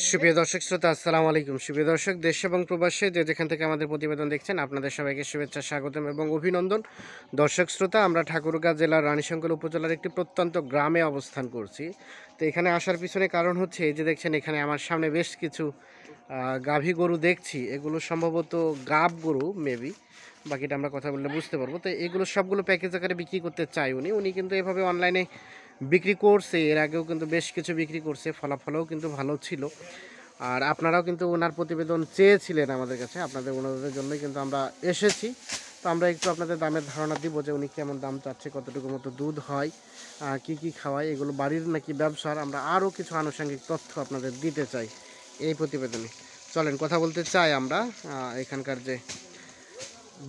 সুপ্রিয় দর্শক শ্রোতা, আসসালামু আলাইকুম। সুপ্রিয় দর্শক, দেশ এবং প্রবাসে যে যেখান থেকে আমাদের প্রতিবেদন দেখছেন, আপনাদের সবাইকে শুভেচ্ছা, স্বাগতম এবং অভিনন্দন। দর্শক শ্রোতা, আমরা ঠাকুরগাঁ জেলার রানীশঙ্কর উপজেলার একটি প্রত্যন্ত গ্রামে অবস্থান করছি। তো এখানে আসার পিছনে কারণ হচ্ছে এই যে দেখছেন, এখানে আমার সামনে বেশ কিছু গাভী গরু দেখছি। এগুলো সম্ভবত গাব গরু মেবি, বাকিটা আমরা কথা বললে বুঝতে পারবো। তো এগুলো সবগুলো প্যাকেজ আকারে বিক্রি করতে চাই উনি কিন্তু এভাবে অনলাইনে বিক্রি করছে, এর আগেও কিন্তু বেশ কিছু বিক্রি করছে, ফলাফলও কিন্তু ভালো ছিল। আর আপনারাও কিন্তু ওনার প্রতিবেদন চেয়েছিলেন আমাদের কাছে, আপনাদের অনুরোধের জন্যই কিন্তু আমরা এসেছি। তো আমরা একটু আপনাদের দামের ধারণা দিব যে উনি কেমন দাম চাচ্ছে, কতটুকু মতো দুধ হয়, কি খাওয়ায়, এগুলো বাড়ির নাকি ব্যবসার, আমরা আরও কিছু আনুষঙ্গিক তথ্য আপনাদের দিতে চাই এই প্রতিবেদনে। চলেন কথা বলতে চাই আমরা এখানকার যে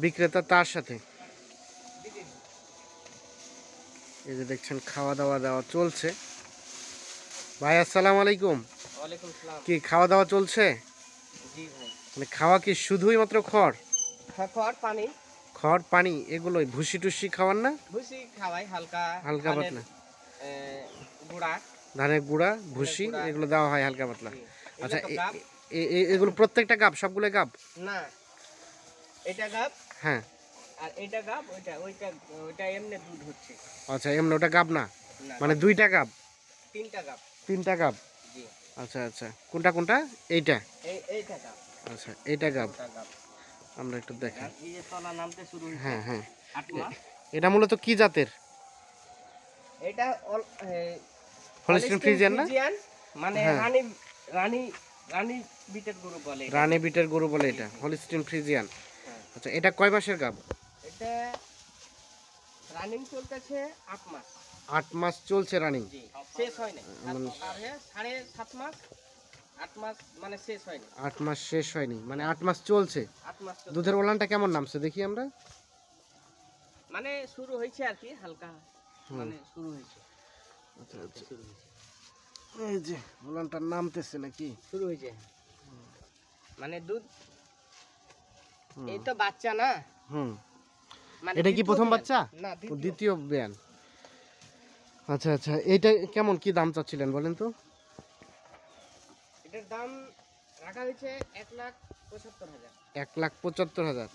বিক্রেতা তার সাথে। এই যে দেখছেন খাওয়া দাওয়া চলছে। ভাই আসসালামু আলাইকুম। ওয়ালাইকুম সালাম। কি খাওয়া দাওয়া চলছে? জি ভাই। মানে খাওয়া কি শুধুই মাত্র খড়? হ্যাঁ, খড় পানি এগুলোই, ভুসি টুসি খাওয়ান না? ভুসি খাওয়াই হালকা পাতলা, গুঁড়া, ধানের গুঁড়া, ভুসি এগুলো দেওয়া হয় হালকা পাতলা। আচ্ছা, গাব এগুলো প্রত্যেকটা গাব, সবগুলো গাব না, এটা গাব। হ্যাঁ, আর এটা গাব, ওইটা এমনি দুধ হচ্ছে। আচ্ছা, এমনি ওটা গাব না, না, মানে দুইটা গাব, তিনটা গাব। জি, আচ্ছা, কোনটা এইটা? এইটা গাব। আচ্ছা, এইটা গাব। আমরা একটু দেখাই। এই যে তলা নামতে শুরু হইছে। হ্যাঁ 8 মাস। এটা মূলত কি জাতের? এটা হলিস্টিন ফ্রিজিয়ান না? মানে রানী বিটের গরু বলে। রানী বিটের গরু বলে এটা, হলিস্টিন ফ্রিজিয়ান। আচ্ছা, এটা কয় মাসের গাব? এটা রানিং চলতেছে 8 মাস। 8 মাস চলছে রানিং, শেষ হয় না। 7.5 মাস, 8 মাস মানে শেষ হয় না। 8 মাস শেষ হয়নি, মানে 8 মাস চলছে। 8 মাস দুধের ওলানটা কেমন নামছে দেখি আমরা। মানে শুরু হয়েছে আর কি, হালকা মানে শুরু হয়েছে। আচ্ছা, এই যে ওলানটা নামতেছে নাকি? শুরু হয়েছে মানে দুধ। এই তো বাচ্চা না। মানে এটা কি প্রথম বাচ্চা? না, দ্বিতীয় বিয়ান। আচ্ছা, এটা কেমন কি দাম চাচ্ছিলেন বলেন তো? এটার দাম রাখা হয়েছে 1,75,000। 1,75,000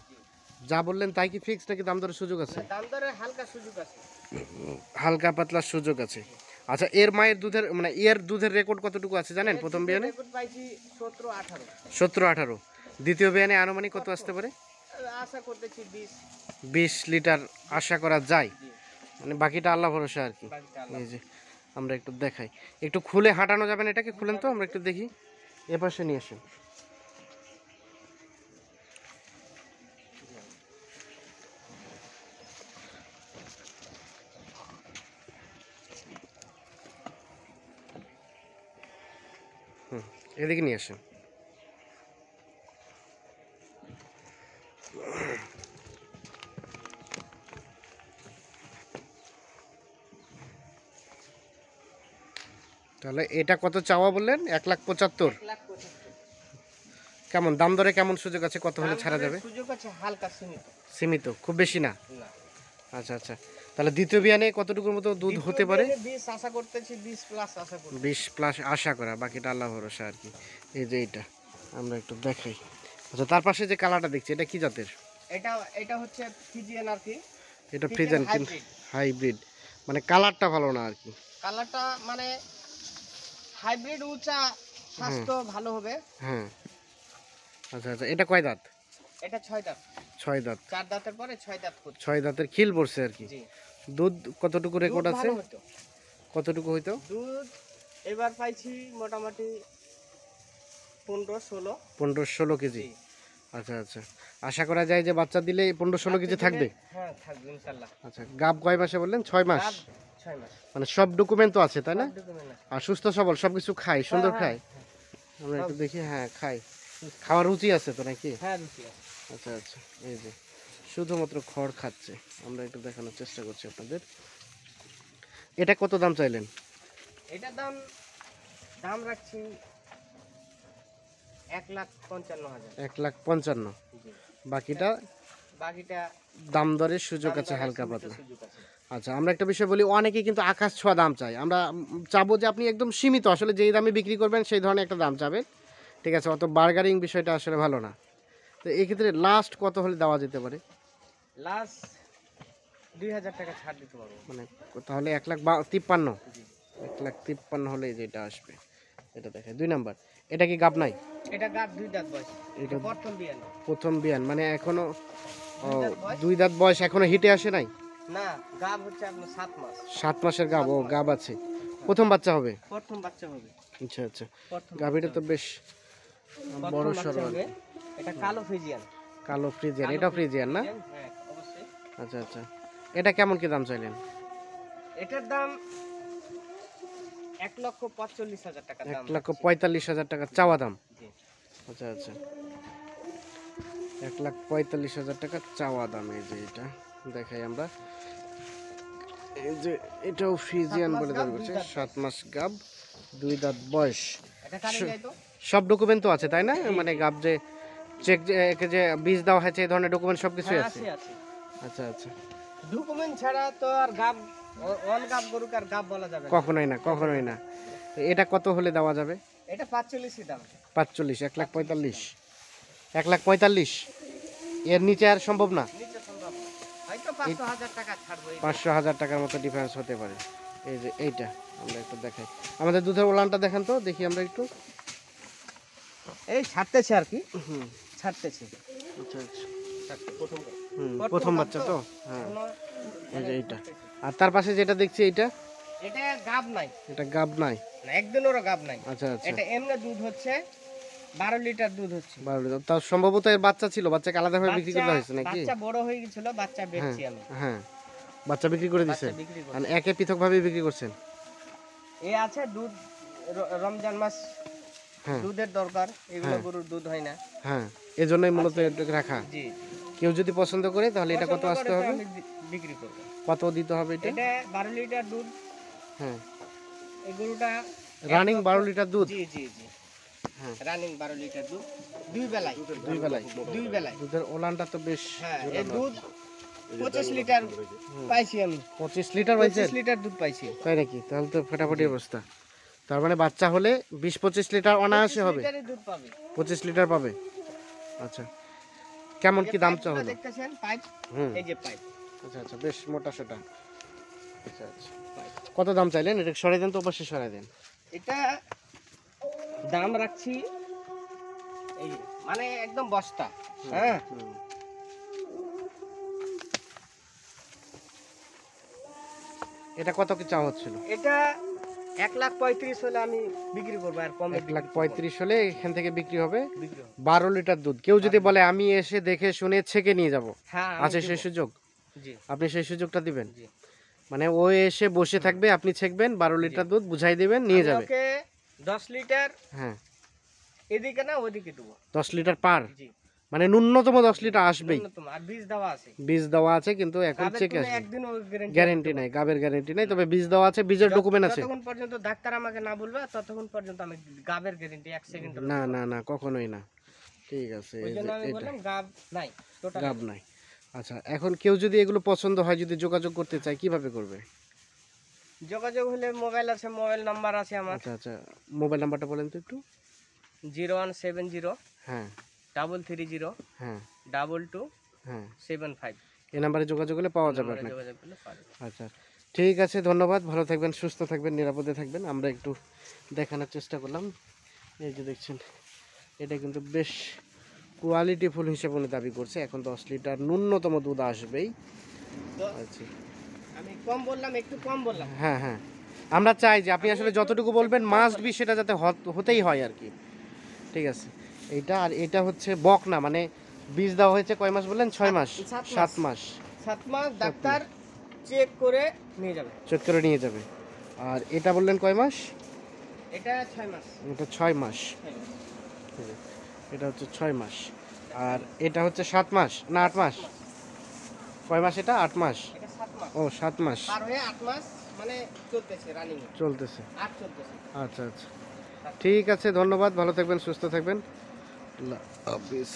যা বললেন তাই কি ফিক্স নাকি দাম দরের সুযোগ আছে? দাম দরে হালকা সুযোগ আছে, হালকা পাতলা সুযোগ আছে। আচ্ছা, এর মায়ের দুধের মানে এর দুধের রেকর্ড কতটুকু আছে জানেন? প্রথম বিয়ানে রেকর্ড পাইছি 17-18। 17-18। দ্বিতীয় বিয়ানে আনুমানিক কত আসতে পারে? আশা করতেছি 20 লিটার আশা করা যায়। মানে বাকিটা আল্লাহ ভরসা আর কি। এই যে আমরা একটু দেখাই, একটু খুলে হাঁটানো যাবেন, এটাকে খুলেন তো আমরা একটু দেখি। এপাশে নিয়ে আসেন। এদিকে নিয়ে আসেন। তাহলে এটা কত চাওয়া বললেন? 1,75,000। কেমন দাম দরে কেমন সুযোগ আছে? কত হলে ছাড়া যাবে? সুযোগ আছে হালকা সীমিত, খুব বেশি না। আচ্ছা, তাহলে দ্বিতীয় বিয়ানে কতটুকুর মতো দুধ হতে পারে? 20 আশা করতেছি, 20 প্লাস আশা করতেছি। 20 প্লাস আশা করা, বাকিটা আল্লাহ ভরসা আর কি। এই যে এটা আমরা একটু দেখাই। আচ্ছা, তার পাশে যে কালারটা দেখছি, এটা কি জাতের? এটা হচ্ছে ফ্রিজিয়ান আর কি। এটা ফ্রিজিয়ান হাইব্রিড, মানে কালারটা ভালো না আর কি। কালারটা মানে হাইব্রিড, উঁচা, স্বাস্থ্য ভালো হবে। হ্যাঁ, আচ্ছা, এটা কয় দাঁত? এটা 6 দাঁত। 6 দাঁত। 4 দাঁতের পরে 6 দাঁত করছে। 6 দাঁতের খিল পড়ছে আর কি। জি। দুধ কতটুকু রেকর্ড আছে? কতটুকু হইতো দুধ এবার পাইছি মোটামুটি 15-16 কেজি। আচ্ছা, আশা করা যায় যে বাচ্চা দিলে 15-16 কেজি থাকবে? হ্যাঁ, থাকবে ইনশাআল্লাহ। আচ্ছা, গাব কয় মাসে বললেন? 6 মাস। 6 মাস মানে সব ডকুমেন্ট তো আছে তাই না? আর সুস্থ সবল, সবকিছু খায়, সুন্দর খায়। আমরা একটু দেখি। হ্যাঁ, খায়, খাওয়ার রুচি আছে তো নাকি? হ্যাঁ, রুচি আছে। আচ্ছা, এই যে শুধুমাত্র খড় খাচ্ছে। আমরা একটু দেখানোর চেষ্টা করছি আপনাদের। এটা কত দাম চাইলেন? এটার দাম রাখছি 1,55,000। 1,55,000। বাকিটা দাম দরের সুযোগ আছে হালকা পাতলা। আচ্ছা, আমরা একটা বিষয় বলি, অনেকেই কিন্তু আকাশ ছোঁয়া দাম চাই। আমরা চাবো যে আপনি একদম সীমিত, আসলে যেই দামে বিক্রি করবেন সেই ধরনের একটা দাম চাবেন। ঠিক আছে, অত বার্গারিং বিষয়টা আসলে ভালো না। তো এই ক্ষেত্রে লাস্ট কত হলে দেওয়া যেতে পারে? লাস্ট 2000 টাকা ছাড় দিতে পারবো। মানে তাহলে 1,53,000, জি। 1,53,000 হলে যেটা আসবে। এটা দেখে 2 নাম্বার। এটা কি গাব নাই? এটা গাব 2 দাঁত বয়স। এটা এটা প্রথম বিয়ান। প্রথম বিয়ান, মানে এখনো 2 দাঁত বয়স। 2 দাঁত বয়স, এখনো হিটে আসে নাই। না, গাব হচ্ছে আপনার 7 মাস। 7 মাসের গাব, ও গাব আছে, প্রথম বাচ্চা হবে। প্রথম বাচ্চা হবে। আচ্ছা আচ্ছা, প্রথম গাভীটা তো বেশ বড় প্রথম সড়ো। বাচ্চা হবে। এটা কালো ফ্রিজিয়ান। কালো ফ্রিজিয়ান, এটা ফ্রিজিয়ান না? হ্যাঁ, অবশ্যই। আচ্ছা আচ্ছা, এটা কেমন কি দাম চাইলেন? এটার দাম 1,45,000 টাকা দাম। 1,45,000 টাকা চাওয়া দাম। জি। আচ্ছা আচ্ছা, 1,45,000 টাকা চাওয়া দাম। এই যে এটা দেখাই আমরা, এই যে এটাও ফ্রিজিয়ান বলে দাবি করছে। 7 মাস গাব, 2 দাঁত বয়স। এটা কারে যায় তো? সব ডকুমেন্ট তো আছে তাই না? মানে গাব যে চেক যে বীজ দেওয়া হয়েছে, এই ধরনের ডকুমেন্ট সব কিছুই হ্যাঁ, আছে। আছে। আচ্ছা আচ্ছা, ডকুমেন্ট ছাড়া তো আর গাব অন গাব গরুকে আর গাব বলা যাবে না। কখনোই না, কখনোই না। তো এটা কত হলে দেওয়া যাবে? এটা 45 দাম। 45, 1,45,000, 1,45,000। এর নিচে আর সম্ভব না? নিচে সম্ভব না। হয়তো 500,000 টাকা ছাড়বো। 500,000 টাকার মতো ডিফারেন্স হতে পারে। এই যে এইটা আমরা একটু দেখাই, আমাদের দুধের ওলানটা দেখান তো দেখি আমরা একটু। এই ছাড়তেছে আর কি, হুম, ছাড়তেছে। আচ্ছা আচ্ছা, প্রথম প্রথম বাচ্চা তো। হ্যাঁ, এখনো এই যে এইটা। আর তার পাশে যেটা দেখছি এইটা, এটা গাব নাই। এটা গাব নাই। না, একদিনেরও গাব নাই। আচ্ছা আচ্ছা, এটা এমনি দুধ হচ্ছে 12 লিটার দুধ হচ্ছে। 12 লিটার। তাও সম্ভবত এর বাচ্চা ছিল, বাচ্চাকে আলাদাভাবে বিক্রি করা হয়েছে নাকি? বাচ্চা বড় হয়ে গেছিল, বাচ্চা বেচছি আমি। হ্যাঁ, বাচ্চা বিক্রি করে দিছেন? বাচ্চা বিক্রি করি। আর একে পৃথকভাবে বিক্রি করছেন? এই আছে দুধ, রমজান মাস হ্যাঁ দুধের দরকার, এগুলো হ্যাঁ। গরুর দুধ হয় না। হ্যাঁ, এজন্যই মূলত এটা রাখা। জি। কেউ যদি পছন্দ করে তাহলে এটা কত পছন্দ আসতে করে তো হবে? আমি বিক্রি করব। কত দিতে হবে এটা? এটা 12 লিটার দুধ। হ্যাঁ, এই গরুটা রানিং 12 লিটার দুধ। জি জি জি, হ্যাঁ, রানিং 12 লিটার দুধ, দুই বেলায়। দুই বেলায়। দুধের ওলানটা তো বেশ। হ্যাঁ, এই দুধ 25 লিটার পাইছি আমি। 25 লিটার পাইছেন? 25 লিটার দুধ পাইছি। তাই নাকি? তাহলে তো ফাটাফাটি অবস্থা। তার মানে বাচ্চা হলে 20-25 লিটার অনায়াসে হবে। 25 লিটারই দুধ পাবে। 25 লিটার পাবে। আচ্ছা, কেমন কি দাম চাওয়া হলো? দেখতেছেন পাইপ, হুম, এই যে পাইপ। আচ্ছা আচ্ছা, বেশ মোটা সোটা। আচ্ছা আচ্ছা, কত দাম চাইলেন? এটা সরাই দেন তো, অবশ্যই সরাই দেন। এটা দাম রাখছি এই মানে একদম বস্তা। হ্যাঁ, হুম। এটা কত কি চাওয়া হচ্ছিল? এটা 1,35,000 হলে আমি বিক্রি করবো, আর কমে 1,35,000 হলে এখান থেকে বিক্রি হবে। বিক্রি করবো। 12 লিটার দুধ। কেউ যদি বলে আমি এসে দেখে শুনে ছেঁকে নিয়ে যাব, হ্যাঁ, আছে সেই সুযোগ? জি আপনি সেই সুযোগটা দিবেন? জি। মানে ও এসে বসে থাকবে, আপনি ছেঁকবেন, 12 লিটার দুধ বুঝাই দিবেন, নিয়ে আমি যাবে। ওকে 10 লিটার হ্যাঁ, এদিকে না ওদিকে দেবো। 10 লিটার পার, জি, মানে ন্যূনতম 10 লিটার আসবেই। ন্যূনতম। আর বীজ দেওয়া আছে। বীজ দেওয়া আছে, কিন্তু এখন গাবের চেকে কোনো আসবে। একদিনও গ্যারান্টি গ্যারেন্টি নাই, গাবের গ্যারেন্টি নাই, তবে বীজ দেওয়া আছে, বীজের ডকুমেন্ট আছে। যতক্ষণ পর্যন্ত ডাক্তার আমাকে না বলবে ততক্ষণ পর্যন্ত আমি গাবের গ্যারান্টি 1 সেকেন্ড। না না না, কখনোই না। ঠিক আছে, ওই এই জন্য যে আমি এটা বললাম গাব নাই, টোটাল গাব নাই। আচ্ছা, এখন কেউ যদি এগুলো পছন্দ হয়, যদি যোগাযোগ করতে চায়, কিভাবে করবে? যোগাযোগ হলে মোবাইল আছে, মোবাইল নাম্বার আছে আমার। আচ্ছা আচ্ছা, মোবাইল নাম্বারটা বলেন তো একটু। 0170 হ্যাঁ 330 হ্যাঁ 2275। এই নাম্বারে যোগাযোগ করলে পাওয়া যাবে নাম্বারে আপনাকে। যোগাযোগ করলে পাবে। আচ্ছা, ঠিক আছে, ধন্যবাদ। ভালো থাকবেন, সুস্থ থাকবেন, নিরাপদে থাকবেন। আমরা একটু দেখানোর চেষ্টা করলাম। এই যে দেখছেন, এটা কিন্তু বেশ কোয়ালিটিফুল হিসেবে উনি দাবি করছে। এখন 10 লিটার ন্যূনতম দুধ আসবেই। তো আচ্ছা, আমি কম বললাম, একটু কম বললাম। হ্যাঁ হ্যাঁ, আমরা চাই যে আপনি আসলে যতটুকু বলবেন মাস্ট বি সেটা যাতে হতেই হয় আর কি। ঠিক আছে, এইটা আর এটা হচ্ছে বক না, মানে বীজ দেওয়া হয়েছে কয় মাস বললেন? 6 মাস, 7 মাস। 7 মাস ডাক্তার চেক করে নিয়ে যাবে। চেক করে নিয়ে যাবে। আর এটা বললেন কয় মাস? এটা 6 মাস। এটা 6 মাস। এটা হচ্ছে 6 মাস। আর এটা হচ্ছে 7 মাস না 8 মাস? কয় মাস এটা? 8 মাস। এটা 7 মাস। ও 7 মাস পার হয়ে 8 মাস মানে চলতেছে, রানিং চলতেছে। 8 চলতেছে। আচ্ছা আচ্ছা, ঠিক আছে, ধন্যবাদ। ভালো থাকবেন, সুস্থ থাকবেন। আল্লাহ হাফিজ।